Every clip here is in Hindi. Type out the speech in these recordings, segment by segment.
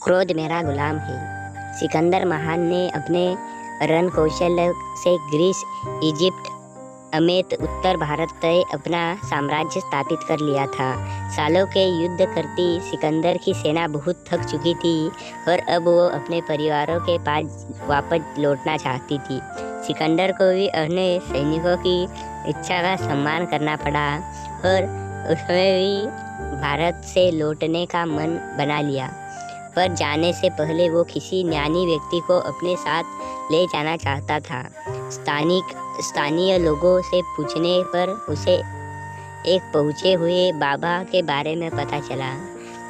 क्रोध मेरा गुलाम है। सिकंदर महान ने अपने रण कौशल से ग्रीस, इजिप्ट समेत उत्तर भारत तय अपना साम्राज्य स्थापित कर लिया था। सालों के युद्ध करती सिकंदर की सेना बहुत थक चुकी थी और अब वो अपने परिवारों के पास वापस लौटना चाहती थी। सिकंदर को भी अपने सैनिकों की इच्छा का सम्मान करना पड़ा और उसने भी भारत से लौटने का मन बना लिया। पर जाने से पहले वो किसी ज्ञानी व्यक्ति को अपने साथ ले जाना चाहता था। स्थानीय लोगों से पूछने पर उसे एक पहुँचे हुए बाबा के बारे में पता चला,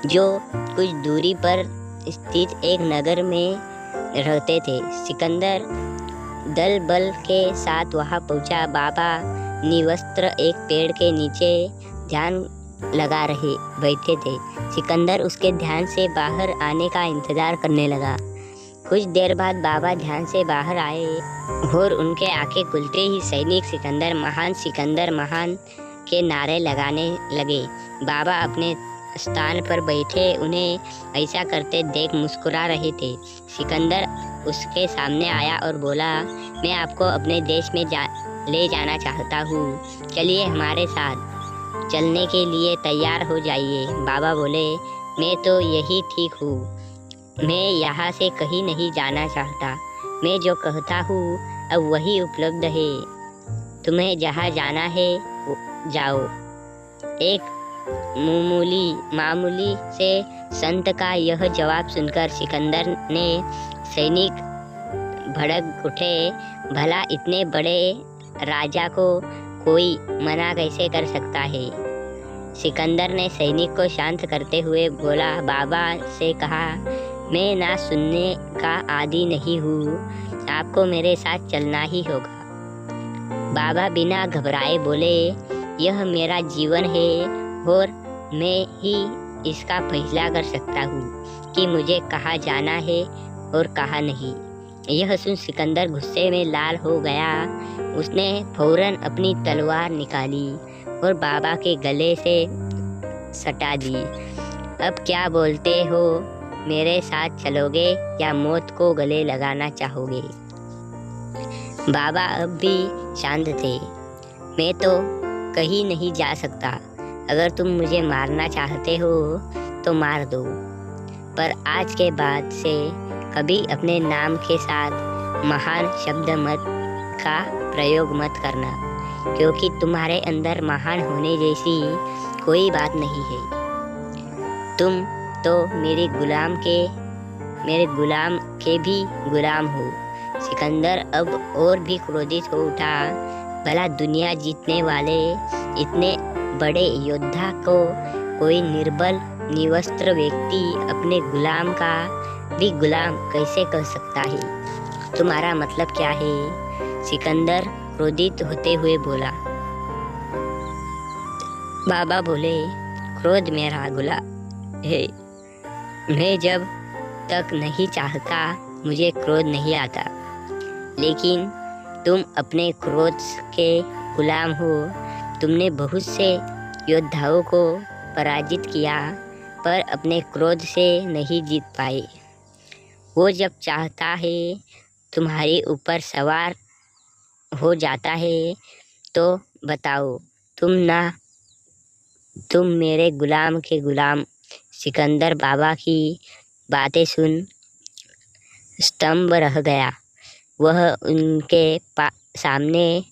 जो कुछ दूरी पर स्थित एक नगर में रहते थे। सिकंदर दल बल के साथ वहां पहुंचा। बाबा निवस्त्र एक पेड़ के नीचे ध्यान लगा रहे बैठे थे। सिकंदर उसके ध्यान से बाहर आने का इंतजार करने लगा। कुछ देर बाद बाबा ध्यान से बाहर आए और उनके आंखें खुलते ही सैनिक सिकंदर महान के नारे लगाने लगे। बाबा अपने स्थान पर बैठे उन्हें ऐसा करते देख मुस्कुरा रहे थे। सिकंदर उसके सामने आया और बोला, मैं आपको अपने देश में ले जाना चाहता हूँ, चलिए हमारे साथ। चलने के लिए तैयार हो जाइए। बाबा बोले, मैं तो यही ठीक हूँ, मैं यहाँ से कहीं नहीं जाना चाहता। मैं जो कहता हूँ अब वही उपलब्ध है, तुम्हें जहाँ जाना है जाओ। एक मामूली से संत का यह जवाब सुनकर सिकंदर ने सैनिक भड़क उठे। भला इतने बड़े राजा को कोई मना कैसे कर सकता है। सिकंदर ने सैनिक को शांत करते हुए बोला, बाबा से कहा, मैं ना सुनने का आदी नहीं हूँ, आपको मेरे साथ चलना ही होगा। बाबा बिना घबराए बोले, यह मेरा जीवन है और मैं ही इसका फैसला कर सकता हूँ कि मुझे कहाँ जाना है और कहाँ नहीं। यह सुन सिकंदर गुस्से में लाल हो गया। उसने फौरन अपनी तलवार निकाली और बाबा के गले से सटा दी। अब क्या बोलते हो, मेरे साथ चलोगे या मौत को गले लगाना चाहोगे? बाबा अब भी शांत थे। मैं तो कहीं नहीं जा सकता, अगर तुम मुझे मारना चाहते हो तो मार दो, पर आज के बाद से कभी अपने नाम के साथ महान शब्द का प्रयोग मत करना, क्योंकि तुम्हारे अंदर महान होने जैसी कोई बात नहीं है। तुम तो मेरे गुलाम के भी गुलाम हो। सिकंदर अब और भी क्रोधित हो उठा। भला दुनिया जीतने वाले इतने बड़े योद्धा को कोई निर्बल निवस्त्र व्यक्ति अपने गुलाम का भी गुलाम कैसे कह सकता है? तुम्हारा मतलब क्या है? सिकंदर क्रोधित होते हुए बोला। बाबा बोले, क्रोध मेरा गुलाम है। मैं जब तक नहीं चाहता मुझे क्रोध नहीं आता, लेकिन तुम अपने क्रोध के गुलाम हो। तुमने बहुत से योद्धाओं को पराजित किया, पर अपने क्रोध से नहीं जीत पाए। वो जब चाहता है तुम्हारे ऊपर सवार हो जाता है, तो बताओ तुम मेरे गुलाम के गुलाम। सिकंदर बाबा की बातें सुन स्तंभ रह गया। वह उनके सामने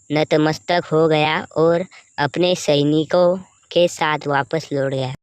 नतमस्तक हो गया और अपने सैनिकों के साथ वापस लौट गया।